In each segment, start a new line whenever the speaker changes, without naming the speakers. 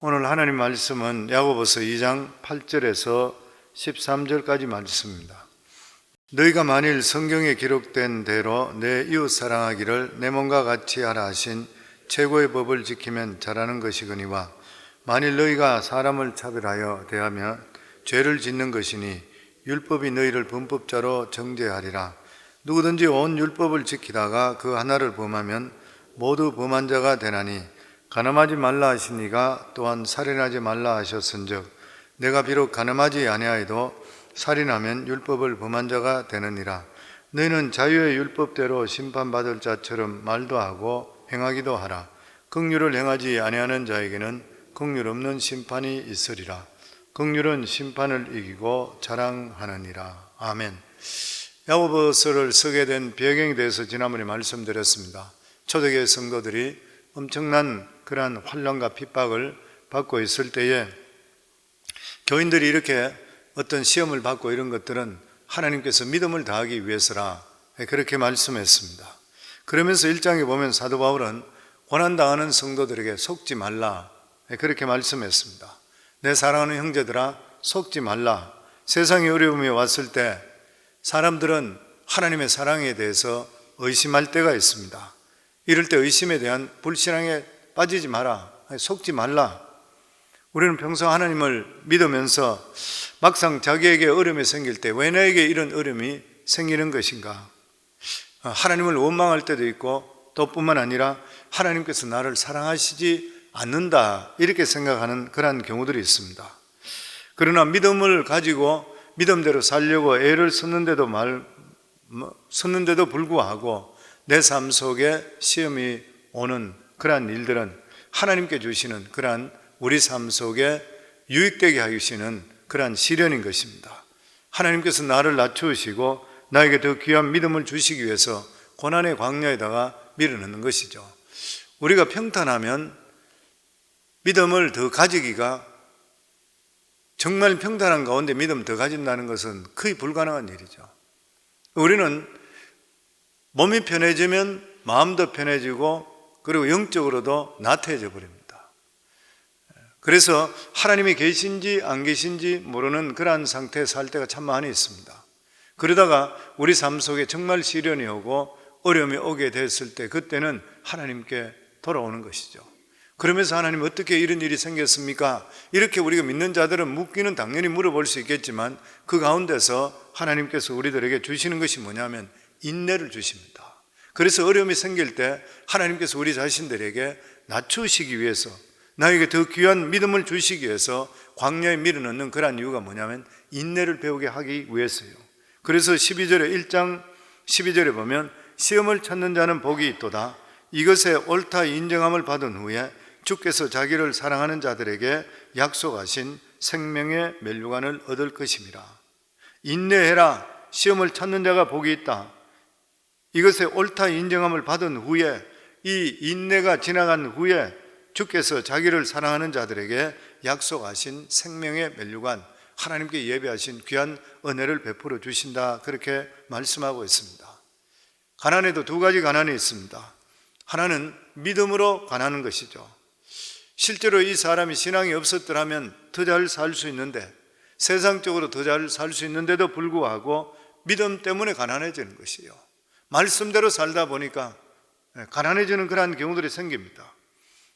오늘 하나님 말씀은 야고보서 2장 8절에서 13절까지 말씀입니다. 너희가 만일 성경에 기록된 대로 내 이웃 사랑하기를 내 몸과 같이 하라 하신 최고의 법을 지키면 잘하는 것이거니와 만일 너희가 사람을 차별하여 대하며 죄를 짓는 것이니 율법이 너희를 범법자로 정죄하리라. 누구든지 온 율법을 지키다가 그 하나를 범하면 모두 범한 자가 되나니 간음하지 말라 하시니가 또한 살인하지 말라 하셨은즉 내가 비록 간음하지 아니하여도 살인하면 율법을 범한 자가 되느니라. 너희는 자유의 율법대로 심판받을 자처럼 말도 하고 행하기도 하라. 긍휼을 행하지 아니하는 자에게는 긍휼 없는 심판이 있으리라. 긍휼은 심판을 이기고 자랑하느니라. 아멘. 야고보서를 쓰게 된 배경에 대해서 지난번에 말씀드렸습니다. 초대교회 성도들이 엄청난 그러한 환난과 핍박을 받고 있을 때에 교인들이 이렇게 어떤 시험을 받고 이런 것들은 하나님께서 믿음을 다하기 위해서라 그렇게 말씀했습니다. 그러면서 1장에 보면 사도 바울은 고난당하는 성도들에게 속지 말라 그렇게 말씀했습니다. 내 사랑하는 형제들아 속지 말라. 세상의 어려움이 왔을 때 사람들은 하나님의 사랑에 대해서 의심할 때가 있습니다. 이럴 때 의심에 대한 불신앙에 빠지지 마라. 속지 말라. 우리는 평소 하나님을 믿으면서 막상 자기에게 어려움이 생길 때 왜 나에게 이런 어려움이 생기는 것인가? 하나님을 원망할 때도 있고 또 뿐만 아니라 하나님께서 나를 사랑하시지 않는다 이렇게 생각하는 그러한 경우들이 있습니다. 그러나 믿음을 가지고 믿음대로 살려고 애를 썼는데도 불구하고 내 삶 속에 시험이 오는 그러한 일들은 하나님께 주시는 그러한 우리 삶 속에 유익되게 하시는 그러한 시련인 것입니다. 하나님께서 나를 낮추시고 나에게 더 귀한 믿음을 주시기 위해서 고난의 광야에다가 밀어넣는 것이죠. 우리가 평탄하면 믿음을 더 가지기가 정말 평탄한 가운데 믿음을 더 가진다는 것은 거의 불가능한 일이죠. 우리는 몸이 편해지면 마음도 편해지고 그리고 영적으로도 나태해져 버립니다. 그래서 하나님이 계신지 안 계신지 모르는 그러한 상태에 살 때가 참 많이 있습니다. 그러다가 우리 삶 속에 정말 시련이 오고 어려움이 오게 됐을 때 그때는 하나님께 돌아오는 것이죠. 그러면서 하나님 어떻게 이런 일이 생겼습니까? 이렇게 우리가 믿는 자들은 묻기는 당연히 물어볼 수 있겠지만 그 가운데서 하나님께서 우리들에게 주시는 것이 뭐냐면 인내를 주십니다. 그래서 어려움이 생길 때 하나님께서 우리 자신들에게 낮추시기 위해서 나에게 더 귀한 믿음을 주시기 위해서 광야에 밀어넣는 그런 이유가 뭐냐면 인내를 배우게 하기 위해서요. 그래서 1장 12절에 보면 시험을 찾는 자는 복이 있도다. 이것에 옳다 인정함을 받은 후에 주께서 자기를 사랑하는 자들에게 약속하신 생명의 면류관을 얻을 것임이라. 인내해라. 시험을 찾는 자가 복이 있다. 이것에 옳다 인정함을 받은 후에 이 인내가 지나간 후에 주께서 자기를 사랑하는 자들에게 약속하신 생명의 면류관, 하나님께 예배하신 귀한 은혜를 베풀어 주신다 그렇게 말씀하고 있습니다. 가난에도 두 가지 가난이 있습니다. 하나는 믿음으로 가난한 것이죠. 실제로 이 사람이 신앙이 없었더라면 더 잘 살 수 있는데 세상적으로 더 잘 살 수 있는데도 불구하고 믿음 때문에 가난해지는 것이에요. 말씀대로 살다 보니까 가난해지는 그러한 경우들이 생깁니다.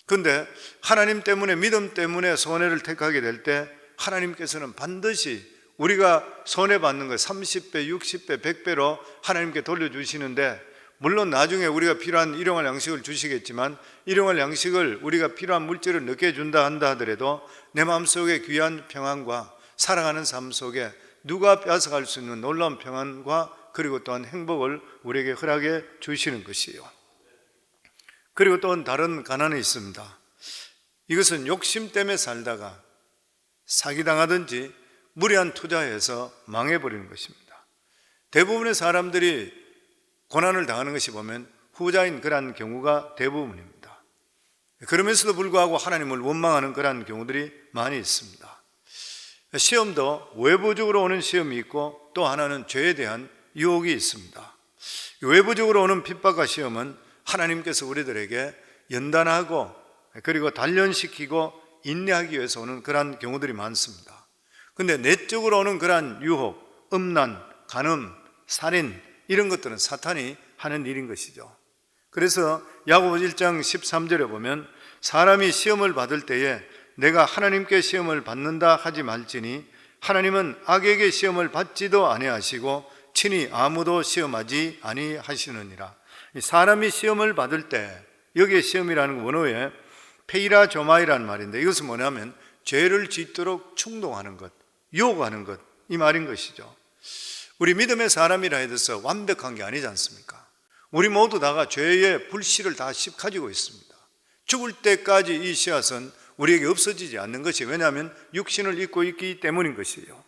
그런데 하나님 때문에 믿음 때문에 손해를 택하게 될 때 하나님께서는 반드시 우리가 손해받는 것 30배, 60배, 100배로 하나님께 돌려주시는데 물론 나중에 우리가 필요한 일용할 양식을 주시겠지만 일용할 양식을 우리가 필요한 물질을 늦게 준다 한다 하더라도 내 마음속에 귀한 평안과 살아가는 삶 속에 누가 뺏어갈 수 있는 놀라운 평안과 그리고 또한 행복을 우리에게 허락해 주시는 것이에요. 그리고 또 다른 가난이 있습니다. 이것은 욕심 때문에 살다가 사기당하든지 무리한 투자해서 망해버리는 것입니다. 대부분의 사람들이 고난을 당하는 것이 보면 후자인 그러한 경우가 대부분입니다. 그러면서도 불구하고 하나님을 원망하는 그러한 경우들이 많이 있습니다. 시험도 외부적으로 오는 시험이 있고 또 하나는 죄에 대한 유혹이 있습니다. 외부적으로 오는 핍박과 시험은 하나님께서 우리들에게 연단하고 그리고 단련시키고 인내하기 위해서 오는 그러한 경우들이 많습니다. 근데 내적으로 오는 그러한 유혹, 음란, 간음, 살인 이런 것들은 사탄이 하는 일인 것이죠. 그래서 야고보 1장 13절에 보면 사람이 시험을 받을 때에 내가 하나님께 시험을 받는다 하지 말지니 하나님은 악에게 시험을 받지도 아니하시고 친히 아무도 시험하지 아니하시느니라. 사람이 시험을 받을 때, 여기에 시험이라는 원어에 페이라조마이라는 말인데 이것은 뭐냐면 죄를 짓도록 충동하는 것, 유혹하는 것, 이 말인 것이죠. 우리 믿음의 사람이라 해서 완벽한 게 아니지 않습니까? 우리 모두 다가 죄의 불씨를 다 가지고 있습니다. 죽을 때까지 이 씨앗은 우리에게 없어지지 않는 것이, 왜냐하면 육신을 입고 있기 때문인 것이에요.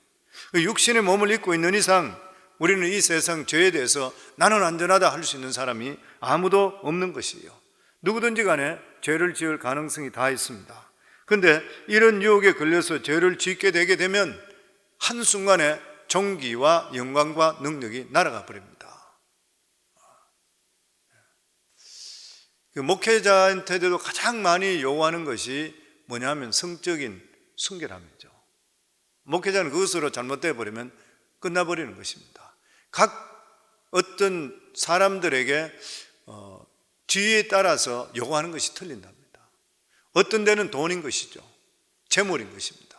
육신의 몸을 입고 있는 이상 우리는 이 세상 죄에 대해서 나는 안전하다 할 수 있는 사람이 아무도 없는 것이에요. 누구든지 간에 죄를 지을 가능성이 다 있습니다. 그런데 이런 유혹에 걸려서 죄를 짓게 되게 되면 한순간에 존귀와 영광과 능력이 날아가 버립니다. 목회자한테도 가장 많이 요구하는 것이 뭐냐면 성적인 순결함이죠. 목회자는 그것으로 잘못되어 버리면 끝나버리는 것입니다. 각 어떤 사람들에게 지위에 따라서 요구하는 것이 틀린답니다. 어떤 데는 돈인 것이죠. 재물인 것입니다.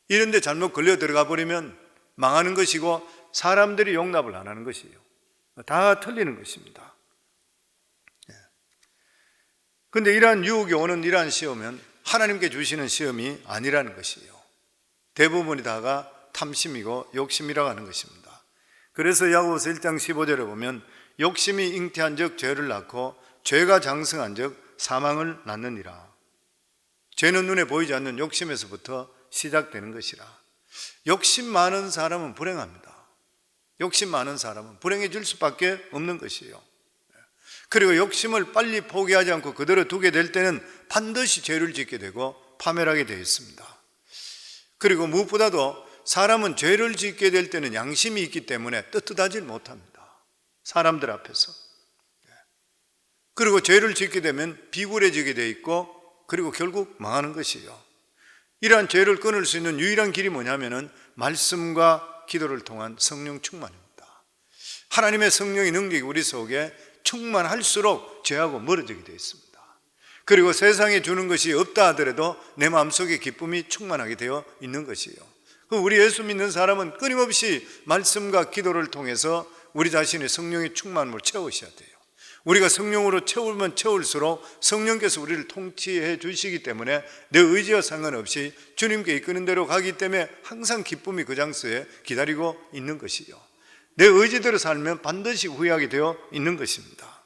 이런 데 잘못 걸려 들어가 버리면 망하는 것이고 사람들이 용납을 안 하는 것이에요. 다 틀리는 것입니다. 그런데 이러한 유혹이 오는 이러한 시험은 하나님께 주시는 시험이 아니라는 것이에요. 대부분이 다가 탐심이고 욕심이라고 하는 것입니다. 그래서 야고보서 1장 15절에 보면 욕심이 잉태한 즉 죄를 낳고 죄가 장성한 즉 사망을 낳느니라. 죄는 눈에 보이지 않는 욕심에서부터 시작되는 것이라. 욕심 많은 사람은 불행합니다. 욕심 많은 사람은 불행해질 수밖에 없는 것이에요. 그리고 욕심을 빨리 포기하지 않고 그대로 두게 될 때는 반드시 죄를 짓게 되고 파멸하게 되어 있습니다. 그리고 무엇보다도 사람은 죄를 짓게 될 때는 양심이 있기 때문에 떳떳하지 못합니다. 사람들 앞에서. 그리고 죄를 짓게 되면 비굴해지게 되어 있고 그리고 결국 망하는 것이에요. 이러한 죄를 끊을 수 있는 유일한 길이 뭐냐면은 말씀과 기도를 통한 성령 충만입니다. 하나님의 성령의 능력이 우리 속에 충만할수록 죄하고 멀어지게 되어 있습니다. 그리고 세상에 주는 것이 없다 하더라도 내 마음속에 기쁨이 충만하게 되어 있는 것이에요. 우리 예수 믿는 사람은 끊임없이 말씀과 기도를 통해서 우리 자신의 성령의 충만함을 채우셔야 돼요. 우리가 성령으로 채우면 채울수록 성령께서 우리를 통치해 주시기 때문에 내 의지와 상관없이 주님께 이끄는 대로 가기 때문에 항상 기쁨이 그 장소에 기다리고 있는 것이요. 내 의지대로 살면 반드시 후회하게 되어 있는 것입니다.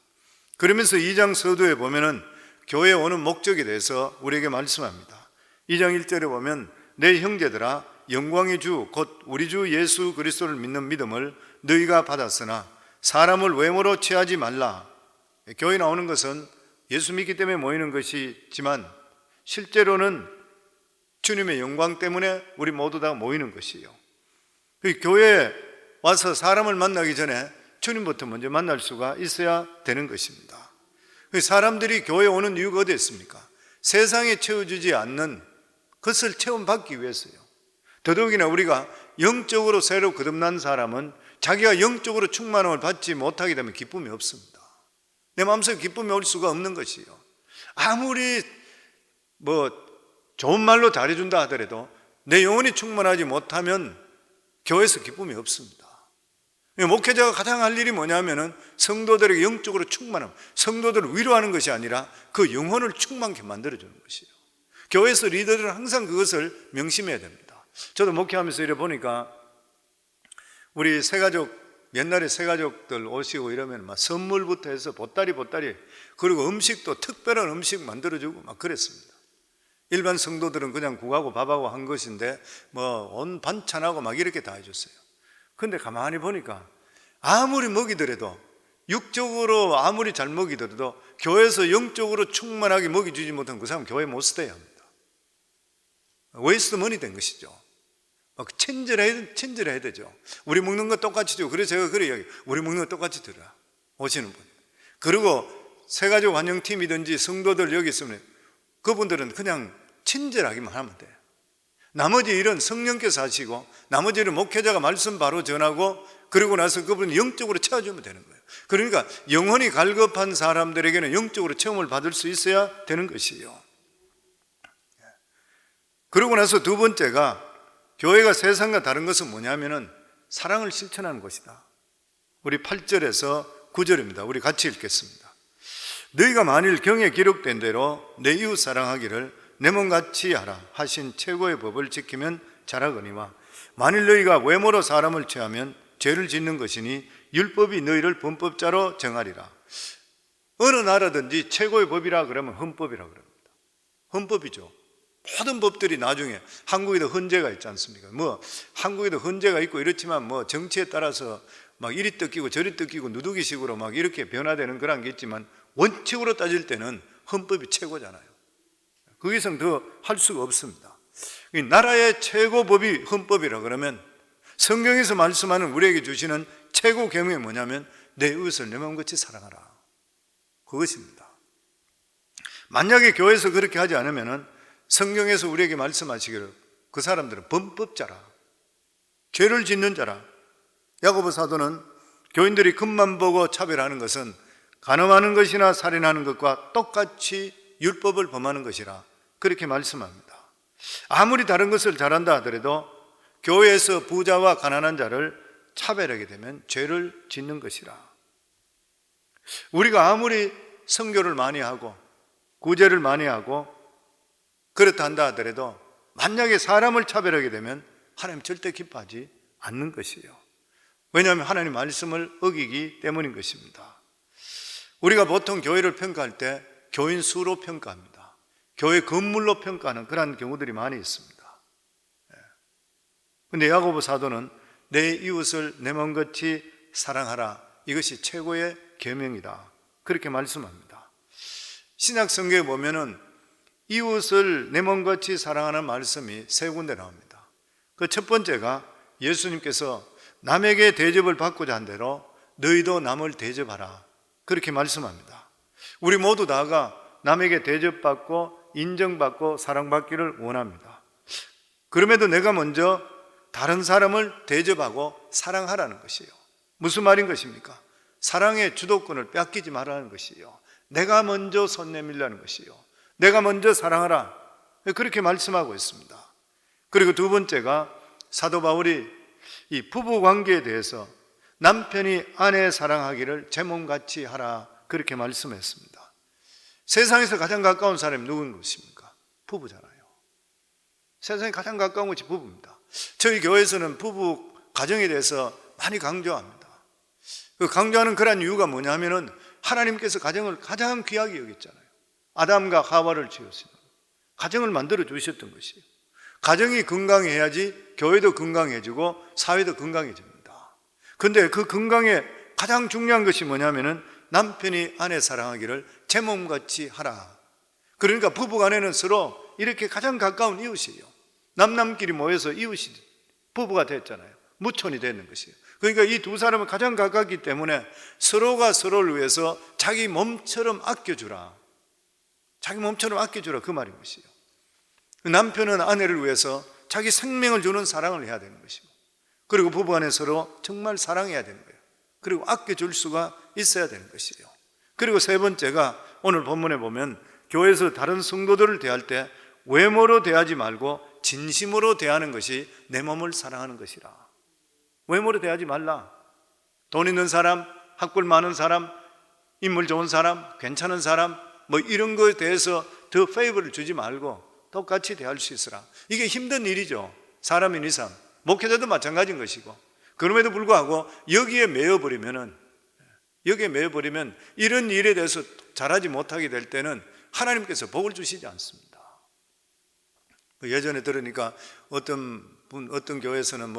그러면서 2장 서두에 보면은 교회에 오는 목적에 대해서 우리에게 말씀합니다. 2장 1절에 보면 내 형제들아 영광의 주 곧 우리 주 예수 그리스도를 믿는 믿음을 너희가 받았으나 사람을 외모로 취하지 말라. 교회 나오는 것은 예수 믿기 때문에 모이는 것이지만 실제로는 주님의 영광 때문에 우리 모두 다 모이는 것이에요. 교회에 와서 사람을 만나기 전에 주님부터 먼저 만날 수가 있어야 되는 것입니다. 사람들이 교회에 오는 이유가 어디 있습니까? 세상에 채워주지 않는 것을 체험받기 위해서요. 더더욱이나 우리가 영적으로 새로 거듭난 사람은 자기가 영적으로 충만함을 받지 못하게 되면 기쁨이 없습니다. 내 마음속에 기쁨이 올 수가 없는 것이에요. 아무리 좋은 말로 잘해준다 하더라도 내 영혼이 충만하지 못하면 교회에서 기쁨이 없습니다. 목회자가 가장 할 일이 뭐냐면은 성도들에게 영적으로 충만함, 성도들을 위로하는 것이 아니라 그 영혼을 충만케 만들어주는 것이에요. 교회에서 리더들은 항상 그것을 명심해야 됩니다. 저도 목회하면서 이래 보니까 우리 새가족, 옛날에 새가족들 오시고 이러면 막 선물부터 해서 보따리 그리고 음식도 특별한 음식 만들어주고 막 그랬습니다. 일반 성도들은 그냥 국하고 밥하고 한 것인데 온 반찬하고 막 이렇게 다 해줬어요. 근데 가만히 보니까 아무리 먹이더라도 육적으로 아무리 잘 먹이더라도 교회에서 영적으로 충만하게 먹여주지 못한 그 사람 교회에 못 쓰대야 합니다. 웨이스트 머니 된 것이죠. 친절해야 되죠. 우리 먹는 거 똑같이 주고, 그래서 제가 그래 이야기, 우리 먹는 거 똑같이 들어라 오시는 분. 그리고 새가족 환영팀이든지 성도들 여기 있으면 그분들은 그냥 친절하기만 하면 돼요. 나머지 일은 성령께서 하시고, 나머지 일은 목회자가 말씀 바로 전하고, 그리고 나서 그분이 영적으로 채워주면 되는 거예요. 그러니까 영혼이 갈급한 사람들에게는 영적으로 체험을 받을 수 있어야 되는 것이에요. 그러고 나서 두 번째가, 교회가 세상과 다른 것은 뭐냐면은 사랑을 실천하는 것이다. 우리 8절에서 9절입니다. 우리 같이 읽겠습니다. 너희가 만일 경에 기록된 대로 내 이웃 사랑하기를 내 몸같이 하라 하신 최고의 법을 지키면 잘하거니와, 만일 너희가 외모로 사람을 취하면 죄를 짓는 것이니 율법이 너희를 범법자로 정하리라. 어느 나라든지 최고의 법이라 그러면 헌법이라 그럽니다. 헌법이죠. 모든 법들이 나중에, 한국에도 헌재가 있지 않습니까? 한국에도 헌재가 있고 이렇지만 정치에 따라서 막 이리 뜯기고 저리 뜯기고 누더기식으로 막 이렇게 변화되는 그런 게 있지만, 원칙으로 따질 때는 헌법이 최고잖아요. 그 이상 더 할 수가 없습니다. 이 나라의 최고법이 헌법이라 그러면, 성경에서 말씀하는 우리에게 주시는 최고 계명이 뭐냐면 내 이웃을 내 마음같이 사랑하라, 그것입니다. 만약에 교회에서 그렇게 하지 않으면 성경에서 우리에게 말씀하시기를 그 사람들은 범법자라, 죄를 짓는 자라. 야고보 사도는 교인들이 금만 보고 차별하는 것은 간음하는 것이나 살인하는 것과 똑같이 율법을 범하는 것이라 그렇게 말씀합니다. 아무리 다른 것을 잘한다 하더라도 교회에서 부자와 가난한 자를 차별하게 되면 죄를 짓는 것이라. 우리가 아무리 선교를 많이 하고 구제를 많이 하고 그렇다 한다 하더라도 만약에 사람을 차별하게 되면 하나님 절대 기뻐하지 않는 것이에요. 왜냐하면 하나님 말씀을 어기기 때문인 것입니다. 우리가 보통 교회를 평가할 때 교인 수로 평가합니다. 교회 건물로 평가하는 그런 경우들이 많이 있습니다. 그런데 야고보 사도는 내 이웃을 내 마음같이 사랑하라, 이것이 최고의 계명이다, 그렇게 말씀합니다. 신약 성경에 보면은 이웃을 내 마음같이 사랑하는 말씀이 세 군데 나옵니다. 그 첫 번째가 예수님께서 남에게 대접을 받고자 한 대로 너희도 남을 대접하라, 그렇게 말씀합니다. 우리 모두 다가 남에게 대접받고 인정받고 사랑받기를 원합니다. 그럼에도 내가 먼저 다른 사람을 대접하고 사랑하라는 것이에요. 무슨 말인 것입니까? 사랑의 주도권을 뺏기지 말라는 것이에요. 내가 먼저 손 내밀라는 것이에요. 내가 먼저 사랑하라, 그렇게 말씀하고 있습니다. 그리고 두 번째가 사도 바울이 이 부부 관계에 대해서 남편이 아내 사랑하기를 제 몸같이 하라, 그렇게 말씀했습니다. 세상에서 가장 가까운 사람이 누군 것입니까? 부부잖아요. 세상에 가장 가까운 것이 부부입니다. 저희 교회에서는 부부 가정에 대해서 많이 강조합니다. 그 강조하는 그런 이유가 뭐냐면은 하나님께서 가정을 가장 귀하게 여겼잖아요. 아담과 하와를 지으시고 가정을 만들어 주셨던 것이에요. 가정이 건강해야지 교회도 건강해지고 사회도 건강해집니다. 그런데 그 건강에 가장 중요한 것이 뭐냐면은 남편이 아내 사랑하기를 제 몸같이 하라. 그러니까 부부간에는 서로 이렇게 가장 가까운 이웃이에요. 남남끼리 모여서 이웃이 부부가 됐잖아요. 무촌이 되는 것이에요. 그러니까 이 두 사람은 가장 가깝기 때문에 서로가 서로를 위해서 자기 몸처럼 아껴주라, 자기 몸처럼 아껴주라, 그 말인 것이에요. 남편은 아내를 위해서 자기 생명을 주는 사랑을 해야 되는 것이고, 그리고 부부간에 서로 정말 사랑해야 되는 거예요. 그리고 아껴줄 수가 있어야 되는 것이에요. 그리고 세 번째가 오늘 본문에 보면 교회에서 다른 성도들을 대할 때 외모로 대하지 말고 진심으로 대하는 것이 내 몸을 사랑하는 것이라. 외모로 대하지 말라. 돈 있는 사람, 학벌 많은 사람, 인물 좋은 사람, 괜찮은 사람, 이런 거에 대해서 더 페이버를 주지 말고 똑같이 대할 수 있으라. 이게 힘든 일이죠. 사람인 이상. 목회자도 마찬가지인 것이고. 그럼에도 불구하고 여기에 매여버리면 이런 일에 대해서 잘하지 못하게 될 때는 하나님께서 복을 주시지 않습니다. 예전에 들으니까 어떤 교회에서는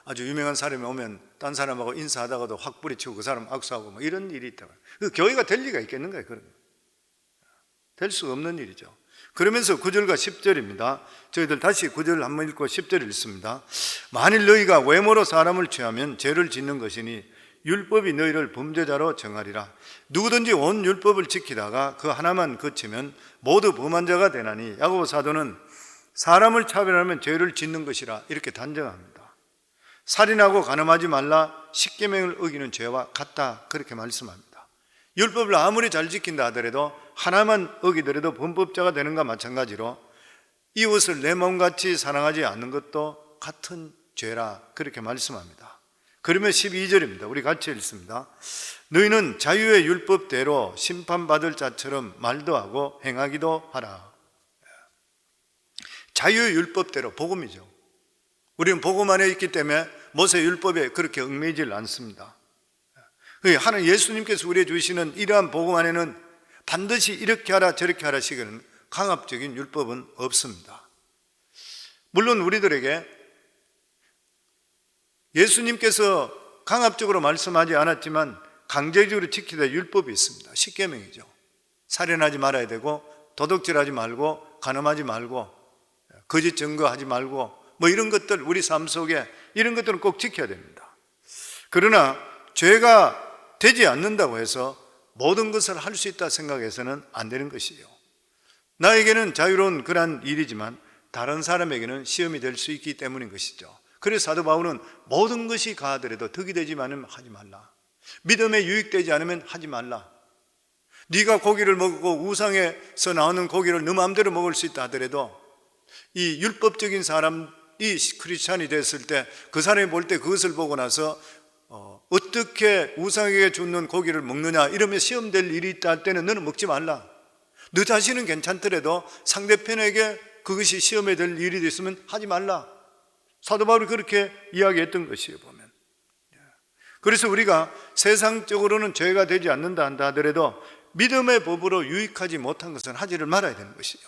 아주 유명한 사람이 오면 딴 사람하고 인사하다가도 확 뿌리치고 그 사람 악수하고 이런 일이 있다고. 그 교회가 될 리가 있겠는가요? 그런 될 수 없는 일이죠. 그러면서 9절과 10절입니다. 저희들 다시 9절 한번 읽고 10절 읽습니다. 만일 너희가 외모로 사람을 취하면 죄를 짓는 것이니 율법이 너희를 범죄자로 정하리라. 누구든지 온 율법을 지키다가 그 하나만 거치면 모두 범한 자가 되나니. 야고보 사도는 사람을 차별하면 죄를 짓는 것이라 이렇게 단정합니다. 살인하고 간음하지 말라 십계명을 어기는 죄와 같다 그렇게 말씀합니다. 율법을 아무리 잘 지킨다 하더라도 하나만 어기더라도 범법자가 되는 것과 마찬가지로 이웃을 내 몸같이 사랑하지 않는 것도 같은 죄라 그렇게 말씀합니다. 그러면 12절입니다. 우리 같이 읽습니다. 너희는 자유의 율법대로 심판받을 자처럼 말도 하고 행하기도 하라. 자유의 율법대로, 복음이죠. 우리는 복음 안에 있기 때문에 모세 율법에 그렇게 얽매이질 않습니다. 하나님 예수님께서 우리에게 주시는 이러한 복음 안에는 반드시 이렇게 하라 저렇게 하라 시기는 강압적인 율법은 없습니다. 물론 우리들에게 예수님께서 강압적으로 말씀하지 않았지만 강제적으로 지켜야 될 율법이 있습니다. 십계명이죠. 살인하지 말아야 되고, 도둑질하지 말고, 간음하지 말고, 거짓 증거하지 말고, 뭐 이런 것들 우리 삶 속에 이런 것들은 꼭 지켜야 됩니다. 그러나 죄가 되지 않는다고 해서 모든 것을 할 수 있다 생각해서는 안 되는 것이에요. 나에게는 자유로운 그런 일이지만 다른 사람에게는 시험이 될 수 있기 때문인 것이죠. 그래서 사도 바울은 모든 것이 가하더라도 덕이 되지만 하지 말라. 믿음에 유익되지 않으면 하지 말라. 네가 고기를 먹고 우상에서 나오는 고기를 네 마음대로 먹을 수 있다 하더라도 이 율법적인 사람이 크리스찬이 됐을 때 그 사람이 볼 때 그것을 보고 나서 어떻게 우상에게 주는 고기를 먹느냐 이러면 시험될 일이 있다 할 때는 너는 먹지 말라. 너 자신은 괜찮더라도 상대편에게 그것이 시험에 될 일이 됐으면 하지 말라. 사도 바울이 그렇게 이야기했던 것이에요, 보면. 그래서 우리가 세상적으로는 죄가 되지 않는다 한다 하더라도 믿음의 법으로 유익하지 못한 것은 하지를 말아야 되는 것이에요.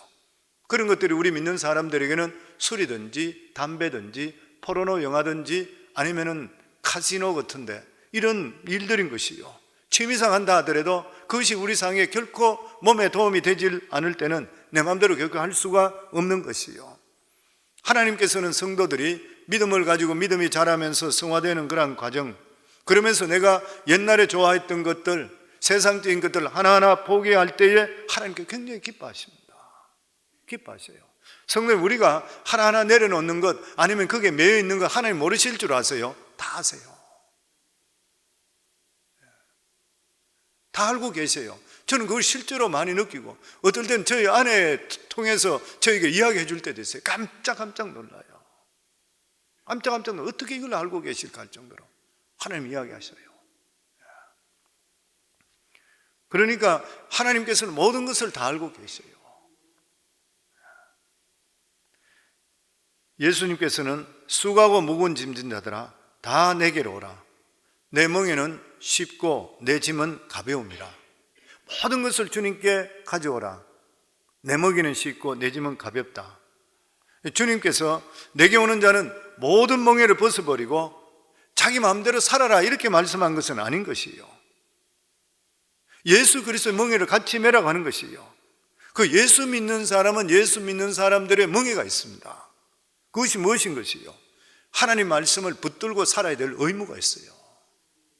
그런 것들이 우리 믿는 사람들에게는 술이든지 담배든지 포르노 영화든지 아니면은 카지노 같은데 이런 일들인 것이요. 취미상 한다 하더라도 그것이 우리 상에 결코 몸에 도움이 되질 않을 때는 내 마음대로 결코 할 수가 없는 것이요. 하나님께서는 성도들이 믿음을 가지고 믿음이 자라면서 성화되는 그런 과정, 그러면서 내가 옛날에 좋아했던 것들, 세상적인 것들 하나하나 포기할 때에 하나님께 굉장히 기뻐하십니다. 기뻐하셔요. 성도님, 우리가 하나하나 내려놓는 것 아니면 그게 매여 있는 것 하나님 모르실 줄 아세요? 다 아세요. 다 알고 계세요. 저는 그걸 실제로 많이 느끼고 어떨 때는 저희 아내 통해서 저에게 이야기해 줄 때도 있어요. 깜짝 놀라요. 깜짝 놀라요. 어떻게 이걸 알고 계실까 할 정도로 하나님 이야기하셔요. 그러니까 하나님께서는 모든 것을 다 알고 계셔요. 예수님께서는 수고하고 무거운 짐진 자들아 다 내게로 오라. 내 멍에는 쉽고 내 짐은 가벼움이라. 모든 것을 주님께 가져오라. 내 멍에는 쉽고 내 짐은 가볍다. 주님께서 내게 오는 자는 모든 멍에를 벗어버리고 자기 마음대로 살아라 이렇게 말씀한 것은 아닌 것이에요. 예수 그리스도의 멍에를 같이 매라고 하는 것이에요. 그 예수 믿는 사람은 예수 믿는 사람들의 멍에가 있습니다. 그것이 무엇인 것이요? 하나님 말씀을 붙들고 살아야 될 의무가 있어요.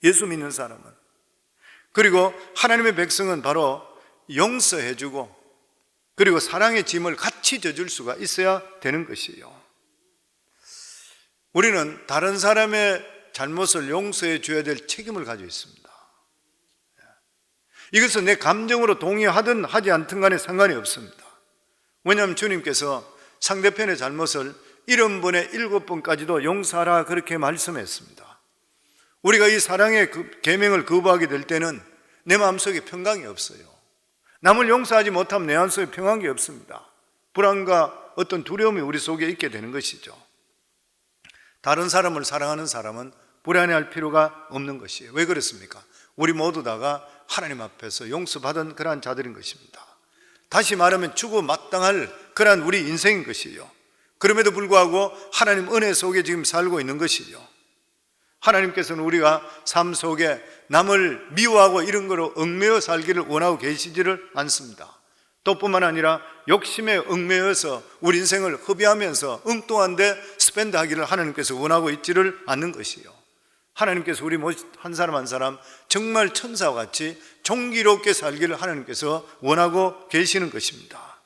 예수 믿는 사람은. 그리고 하나님의 백성은 바로 용서해주고 그리고 사랑의 짐을 같이 져줄 수가 있어야 되는 것이에요. 우리는 다른 사람의 잘못을 용서해 줘야 될 책임을 가지고 있습니다. 이것은 내 감정으로 동의하든 하지 않든 간에 상관이 없습니다. 왜냐하면 주님께서 상대편의 잘못을 70번에 7번까지도 용서하라 그렇게 말씀했습니다. 우리가 이 사랑의 계명을 거부하게 될 때는 내 마음속에 평강이 없어요. 남을 용서하지 못하면 내 마음속에 평강이 없습니다. 불안과 어떤 두려움이 우리 속에 있게 되는 것이죠. 다른 사람을 사랑하는 사람은 불안해할 필요가 없는 것이에요. 왜 그렇습니까? 우리 모두 다가 하나님 앞에서 용서받은 그러한 자들인 것입니다. 다시 말하면 주고 마땅할 그러한 우리 인생인 것이에요. 그럼에도 불구하고 하나님 은혜 속에 지금 살고 있는 것이죠. 하나님께서는 우리가 삶 속에 남을 미워하고 이런 거로 얽매여 살기를 원하고 계시지를 않습니다. 또 뿐만 아니라 욕심에 얽매여서 우리 인생을 허비하면서 엉뚱한데 스펜드하기를 하나님께서 원하고 있지를 않는 것이요. 하나님께서 우리 한 사람 한 사람 정말 천사와 같이 종기롭게 살기를 하나님께서 원하고 계시는 것입니다.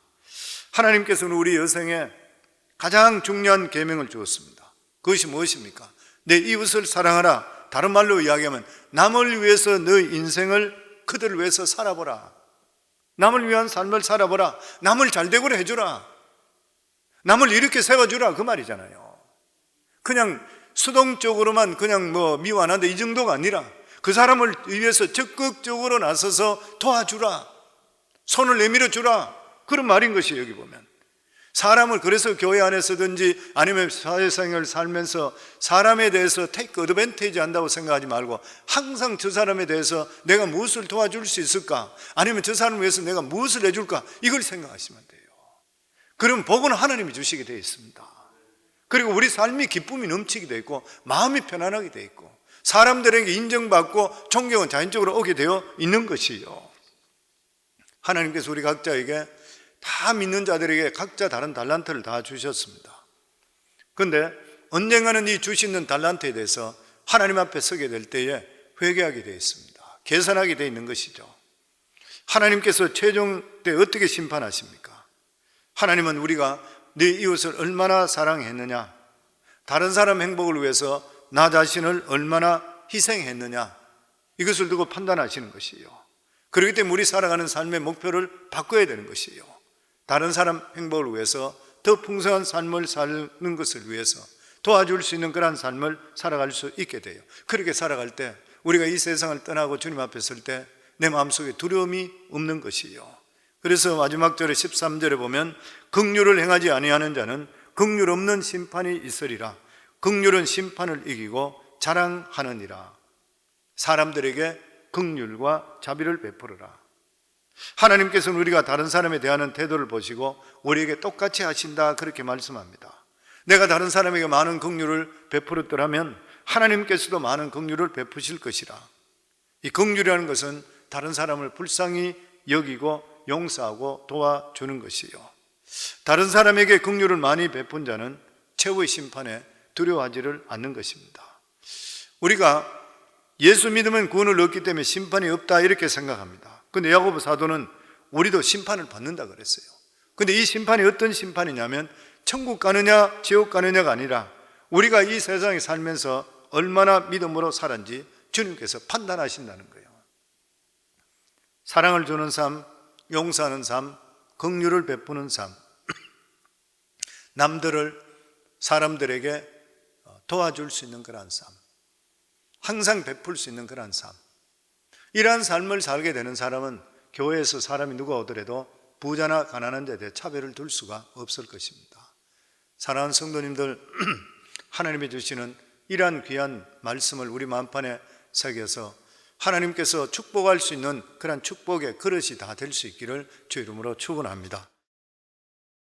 하나님께서는 우리 여생에 가장 중요한 계명을 주었습니다. 그것이 무엇입니까? 내 이웃을 사랑하라. 다른 말로 이야기하면 남을 위해서 너의 인생을 그들을 위해서 살아보라. 남을 위한 삶을 살아보라. 남을 잘되고 해주라. 남을 이렇게 세워주라 그 말이잖아요. 그냥 수동적으로만 그냥 미워하는데 이 정도가 아니라 그 사람을 위해서 적극적으로 나서서 도와주라. 손을 내밀어 주라. 그런 말인 것이에요. 여기 보면 사람을 그래서 교회 안에서든지 아니면 사회생활을 살면서 사람에 대해서 take advantage 한다고 생각하지 말고 항상 저 사람에 대해서 내가 무엇을 도와줄 수 있을까? 아니면 저 사람을 위해서 내가 무엇을 해줄까? 이걸 생각하시면 돼요. 그럼 복은 하나님이 주시게 되어 있습니다. 그리고 우리 삶이 기쁨이 넘치게 되어 있고 마음이 편안하게 되어 있고 사람들에게 인정받고 존경은 자연적으로 오게 되어 있는 것이요. 하나님께서 우리 각자에게 다 믿는 자들에게 각자 다른 달란트를 다 주셨습니다. 그런데 언젠가는 이 주시는 달란트에 대해서 하나님 앞에 서게 될 때에 회개하게 되어 있습니다. 계산하게 되어 있는 것이죠. 하나님께서 최종 때 어떻게 심판하십니까? 하나님은 우리가 네 이웃을 얼마나 사랑했느냐, 다른 사람 행복을 위해서 나 자신을 얼마나 희생했느냐, 이것을 두고 판단하시는 것이에요. 그렇기 때문에 우리 살아가는 삶의 목표를 바꿔야 되는 것이에요. 다른 사람 행복을 위해서 더 풍성한 삶을 사는 것을 위해서 도와줄 수 있는 그런 삶을 살아갈 수 있게 돼요. 그렇게 살아갈 때 우리가 이 세상을 떠나고 주님 앞에 설 때 내 마음속에 두려움이 없는 것이에요. 그래서 마지막 절에 13절에 보면 긍휼을 행하지 아니하는 자는 긍휼 없는 심판이 있으리라. 긍휼은 심판을 이기고 자랑하느니라. 사람들에게 긍휼과 자비를 베풀어라. 하나님께서는 우리가 다른 사람에 대하는 태도를 보시고 우리에게 똑같이 하신다 그렇게 말씀합니다. 내가 다른 사람에게 많은 긍휼을 베풀었더라면 하나님께서도 많은 긍휼을 베푸실 것이라. 이 긍휼이라는 것은 다른 사람을 불쌍히 여기고 용서하고 도와주는 것이요. 다른 사람에게 긍휼을 많이 베푼 자는 최후의 심판에 두려워하지를 않는 것입니다. 우리가 예수 믿으면 구원을 얻기 때문에 심판이 없다 이렇게 생각합니다. 근데 야고보 사도는 우리도 심판을 받는다 그랬어요. 근데 이 심판이 어떤 심판이냐면 천국 가느냐 지옥 가느냐가 아니라 우리가 이 세상에 살면서 얼마나 믿음으로 살았는지 주님께서 판단하신다는 거예요. 사랑을 주는 삶, 용서하는 삶, 긍휼을 베푸는 삶, 남들을 사람들에게 도와줄 수 있는 그러한 삶, 항상 베풀 수 있는 그러한 삶, 이러한 삶을 살게 되는 사람은 교회에서 사람이 누가 오더라도 부자나 가난한 자에 대해 차별을 둘 수가 없을 것입니다. 사랑하는 성도님들, 하나님이 주시는 이러한 귀한 말씀을 우리 마음판에 새겨서 하나님께서 축복할 수 있는 그런 축복의 그릇이 다 될 수 있기를 주 이름으로 축원합니다.